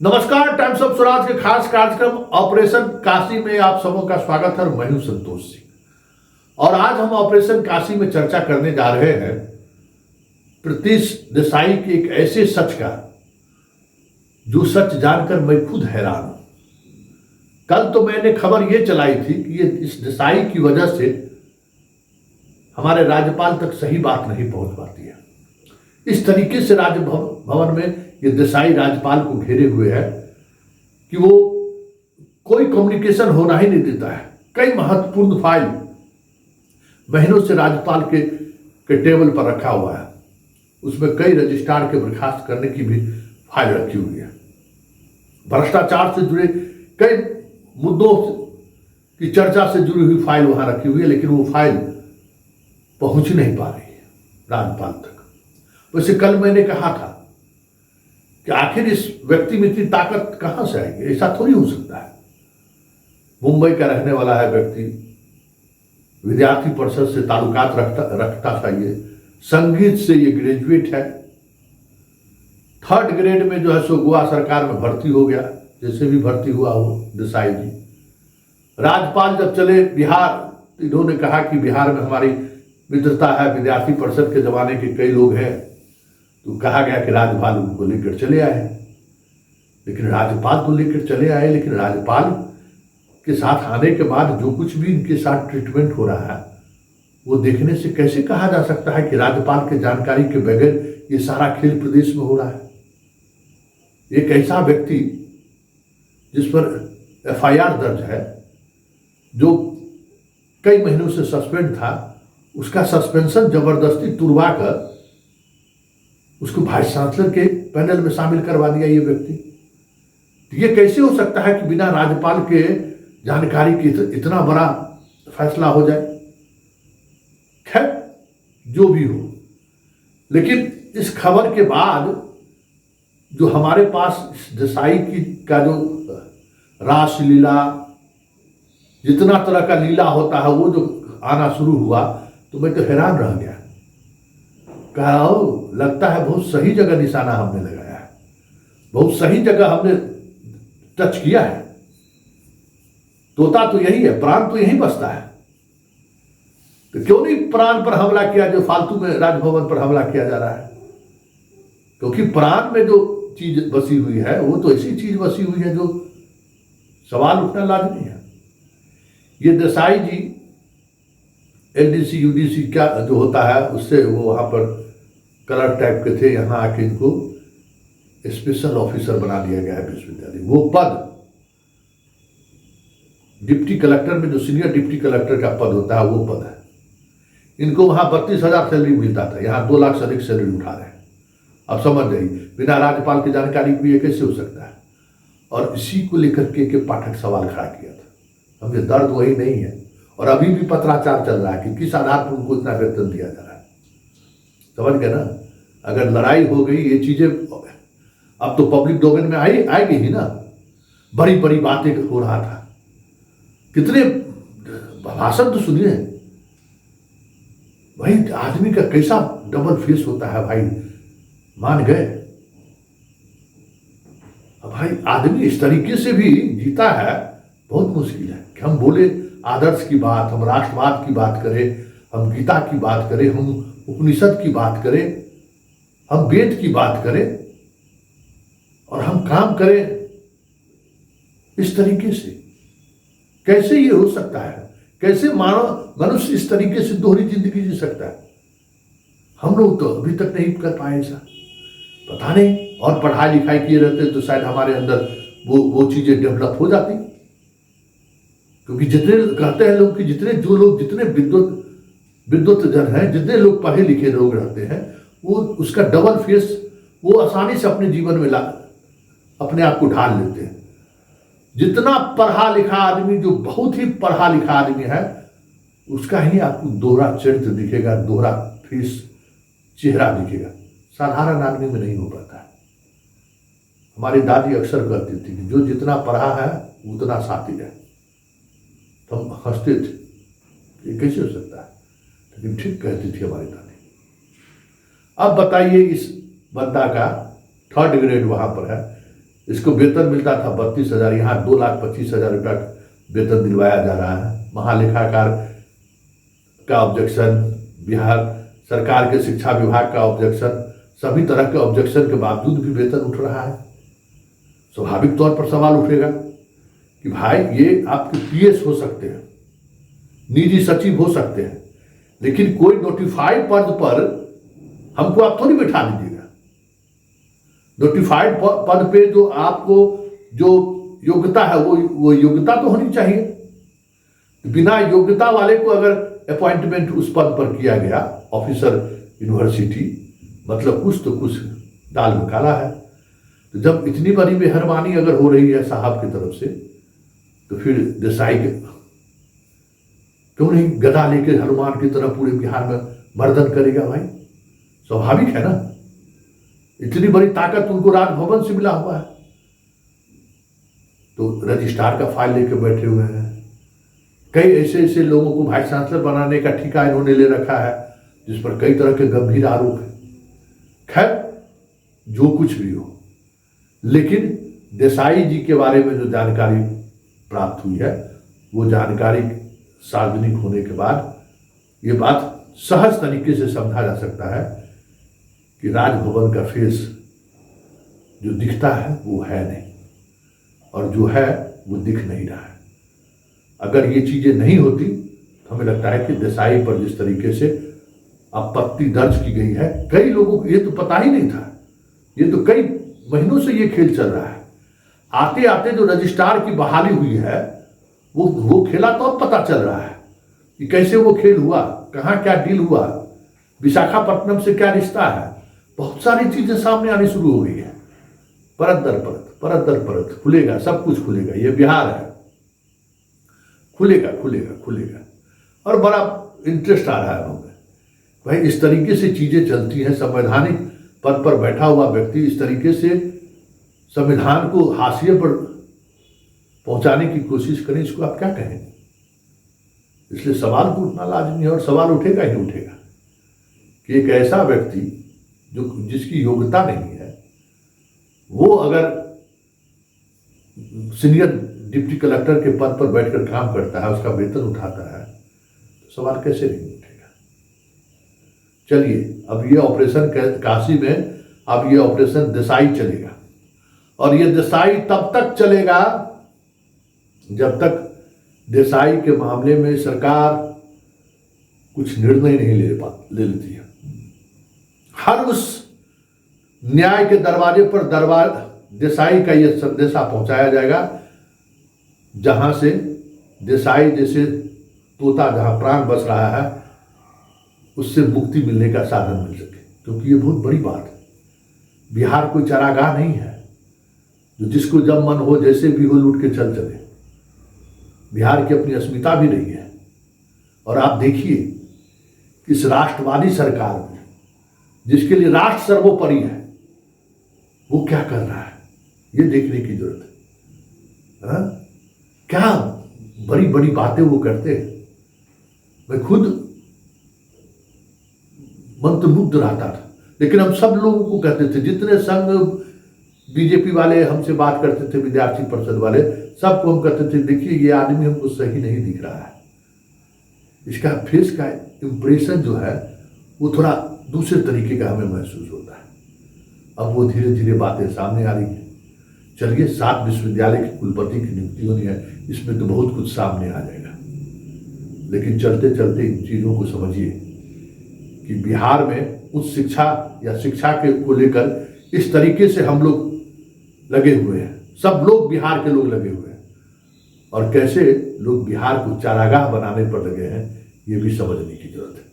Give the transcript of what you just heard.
नमस्कार, times of Swaraj के खास कार्यक्रम ऑपरेशन काशी में आप सबों का स्वागत है। मैं हूं संतोष सिंह और आज हम ऑपरेशन काशी में चर्चा करने जा रहे हैं प्रीतिश देसाई के एक ऐसे सच का जो सच जानकर मैं खुद हैरान हूं। कल तो मैंने खबर ये चलाई थी कि ये इस देसाई की वजह से हमारे राज्यपाल तक सही बात नहीं पहुंच पाती है। इस तरीके से राजभवन में ये देसाई राज्यपाल को घेरे हुए है कि वो कोई कम्युनिकेशन होना ही नहीं देता है। कई महत्वपूर्ण फाइल महीनों से राज्यपाल के टेबल पर रखा हुआ है। उसमें कई रजिस्ट्रार के बर्खास्त करने की भी फाइल रखी हुई है। भ्रष्टाचार से जुड़े कई मुद्दों की चर्चा से जुड़ी हुई फाइल वहां रखी हुई है, लेकिन वो फाइल पहुंच नहीं पा रही है राज्यपाल तक। वैसे कल मैंने कहा था कि आखिर इस व्यक्ति में इतनी ताकत कहां से आएगी, ऐसा थोड़ी हो सकता है। मुंबई का रहने वाला है व्यक्ति, विद्यार्थी परिषद से ताल्लुकात रखता था। ये संगीत से ये ग्रेजुएट है। 3rd ग्रेड में जो है सो गोवा सरकार में भर्ती हो गया, जैसे भी भर्ती हुआ वो देसाई जी। राज्यपाल जब चले बिहार, इन्होंने कहा कि बिहार में हमारी मित्रता है, विद्यार्थी परिषद के जमाने के कई लोग हैं, तो कहा गया कि राज्यपाल उनको लेकर चले आए। लेकिन राज्यपाल तो लेकर चले आए, लेकिन राज्यपाल के साथ आने के बाद जो कुछ भी इनके साथ ट्रीटमेंट हो रहा है वो देखने से कैसे कहा जा सकता है कि राज्यपाल के जानकारी के बगैर ये सारा खेल प्रदेश में हो रहा है। एक ऐसा व्यक्ति जिस पर FIR दर्ज है, जो कई महीनों से सस्पेंड था, उसका सस्पेंशन जबरदस्ती तुड़वा कर उसको वाइस चांसलर के पैनल में शामिल करवा दिया ये व्यक्ति। तो ये कैसे हो सकता है कि बिना राज्यपाल के जानकारी के इतना बड़ा फैसला हो जाए। खैर जो भी हो, लेकिन इस खबर के बाद जो हमारे पास इस देसाई का जो रासलीला, जितना तरह का लीला होता है वो जो आना शुरू हुआ, तो मैं तो हैरान रह गया। कहा लगता है बहुत सही जगह निशाना हमने लगाया है, बहुत सही जगह हमने टच किया है। तोता तो यही है, प्राण तो यही बसता है, तो क्यों नहीं प्राण पर हमला किया जो फालतू में राजभवन पर हमला किया जा रहा है। क्योंकि प्राण में जो चीज बसी हुई है वो तो ऐसी चीज बसी हुई है जो सवाल उठना लाजमी है। ये देसाई जी LDC UDC क्या जो होता है उससे वो वहां पर कलर टाइप के थे, यहाँ आके इनको स्पेशल ऑफिसर बना दिया गया है विश्वविद्यालय। वो पद डिप्टी कलेक्टर में जो सीनियर डिप्टी कलेक्टर का पद होता है वो पद है। इनको वहां 32,000 सैलरी मिलता था, यहाँ 2 लाख से अधिक सैलरी उठा रहे हैं। अब समझ जाइए बिना राज्यपाल की जानकारी को ये कैसे हो सकता है। और इसी को लेकर के पाठक सवाल खड़ा किया था। हमें दर्द वही नहीं है और अभी भी पत्राचार चल रहा है कि किस आधार पर उनको इतना वेतन दिया जा रहा है। समझ गए ना। अगर लड़ाई हो गई, ये चीजें अब तो पब्लिक डोमेन में आएगी ही ना। बड़ी बड़ी बातें हो रहा था, कितने भाषण तो सुनिए भाई। आदमी का कैसा डबल फेस होता है भाई, मान गए। अब भाई आदमी इस तरीके से भी जीता है, बहुत मुश्किल है कि हम बोले आदर्श की बात, हम राष्ट्रवाद की बात करें, हम गीता की बात करें, हम उपनिषद की बात करें, हम वेद की बात करें और हम काम करें इस तरीके से। कैसे ये हो सकता है? कैसे मनुष्य इस तरीके से दोहरी जिंदगी जी सकता है? हम लोग तो अभी तक नहीं कर पाए ऐसा, पता नहीं। और पढ़ाई लिखाई किए रहते तो शायद हमारे अंदर वो चीजें डेवलप हो जाती। क्योंकि जितने कहते हैं लोग कि जितने विद्वत जन हैं, जितने लोग पढ़े लिखे लोग रहते हैं, वो उसका डबल फेस वो आसानी से अपने जीवन में अपने आप को ढाल लेते हैं। जितना पढ़ा लिखा आदमी, जो बहुत ही पढ़ा लिखा आदमी है, उसका ही आपको दोहरा चरित्र दिखेगा, दोहरा फेस चेहरा दिखेगा। साधारण आदमी में नहीं हो पाता है। हमारी दादी अक्सर कहती थी कि जो जितना पढ़ा है उतना शातिर है। तो हम हंसते थे, ये कैसे हो सकता है, लेकिन ठीक कहती थी हमारी दादी। अब बताइए इस बंदा का 3rd ग्रेड वहां पर है, इसको वेतन मिलता था 32,000, यहाँ 2,25,000 रुपया वेतन दिलवाया जा रहा है। महालेखाकार का ऑब्जेक्शन, बिहार सरकार के शिक्षा विभाग का ऑब्जेक्शन, सभी तरह के ऑब्जेक्शन के बावजूद भी वेतन उठ रहा है। स्वाभाविक तौर पर सवाल उठेगा कि भाई ये आपके पीएस हो सकते हैं, निजी सचिव हो सकते हैं, लेकिन कोई नोटिफाइड पद पर हमको आप थोड़ी बैठा दीजिएगा। नोटिफाइड पद पे जो आपको जो योग्यता है वो योग्यता तो होनी चाहिए। बिना योग्यता वाले को अगर अपॉइंटमेंट उस पद पर किया गया, ऑफिसर यूनिवर्सिटी, मतलब कुछ तो कुछ दाल में काला है। तो जब इतनी बड़ी मेहरबानी अगर हो रही है साहब की तरफ से, तो फिर देसाई क्यों नहीं गदा लेके हनुमान की तरह पूरे बिहार में मर्दन करेगा भाई? स्वाभाविक है ना, इतनी बड़ी ताकत उनको राजभवन से मिला हुआ है। तो रजिस्ट्रार का फाइल लेके बैठे हुए हैं। कई ऐसे ऐसे लोगों को वाइस चांसलर बनाने का ठेका इन्होंने ले रखा है, जिस पर कई तरह के गंभीर आरोप है। खैर, जो कुछ भी हो, लेकिन देसाई जी के बारे में जो जानकारी प्राप्त हुई है, वो जानकारी सार्वजनिक होने के बाद ये बात सहज तरीके से समझा जा सकता है कि राजभवन का फेस जो दिखता है वो है नहीं, और जो है वो दिख नहीं रहा है। अगर ये चीजें नहीं होती तो हमें लगता है कि देसाई पर जिस तरीके से आपत्ति दर्ज की गई है, कई लोगों को ये तो पता ही नहीं था। ये तो कई महीनों से ये खेल चल रहा है। आते आते जो रजिस्ट्रार की बहाली हुई है, वो खेला तो अब पता चल रहा है कि कैसे वो खेल हुआ, कहाँ क्या डील हुआ, विशाखापट्टनम से क्या रिश्ता है। बहुत सारी चीजें सामने आनी शुरू हो गई है। परत दर परत, परत दर परत खुलेगा, सब कुछ खुलेगा। ये बिहार है, खुलेगा खुलेगा खुलेगा। और बड़ा इंटरेस्ट आ रहा है हमें भाई, इस तरीके से चीजें चलती हैं। संवैधानिक पद पर बैठा हुआ व्यक्ति इस तरीके से संविधान को हाशिए पर पहुंचाने की कोशिश करें, इसको आप क्या कहेंगे? इसलिए सवाल तो उठना लाजमी है, और सवाल उठेगा ही उठेगा कि एक ऐसा व्यक्ति जो जिसकी योग्यता नहीं है, वो अगर सीनियर डिप्टी कलेक्टर के पद पर बैठकर काम करता है, उसका वेतन उठाता है, तो सवाल कैसे नहीं उठेगा? चलिए, अब ये ऑपरेशन काशी में अब ये ऑपरेशन देसाई चलेगा, और ये देसाई तब तक चलेगा जब तक देसाई के मामले में सरकार कुछ निर्णय नहीं ले लेती है। हर उस न्याय के दरवाजे पर देसाई का यह संदेशा पहुंचाया जाएगा जहां से देसाई जैसे तोता जहां प्राण बस रहा है, उससे मुक्ति मिलने का साधन मिल सके। क्योंकि ये बहुत बड़ी बात है। बिहार कोई चारागाह नहीं है जो जिसको जब मन हो जैसे भी हो लूट के चल चले। बिहार की अपनी अस्मिता भी रही है। और आप देखिए कि इस राष्ट्रवादी सरकार में, जिसके लिए राष्ट्र सर्वोपरि है, वो क्या कर रहा है, ये देखने की जरूरत है। क्या बड़ी बड़ी बातें वो करते हैं। मैं खुद मंत्रमुग्ध रहता था। लेकिन हम सब लोगों को कहते थे, जितने संघ बीजेपी वाले हमसे बात करते थे, विद्यार्थी परिषद वाले, सबको हम कहते थे, देखिए ये आदमी हमको सही नहीं दिख रहा है। इसका फेस का इंप्रेशन जो है वो थोड़ा दूसरे तरीके का हमें महसूस होता है। अब वो धीरे धीरे बातें सामने आ रही हैं। चलिए, 7 विश्वविद्यालय के कुलपति की नियुक्ति होनी है, इसमें तो बहुत कुछ सामने आ जाएगा। लेकिन चलते चलते इन चीज़ों को समझिए कि बिहार में उच्च शिक्षा या शिक्षा के को लेकर इस तरीके से हम लोग लगे हुए हैं। सब लोग बिहार के लोग लगे हुए हैं, और कैसे लोग बिहार को चारागाह बनाने पर लगे हैं, ये भी समझने की जरूरत है।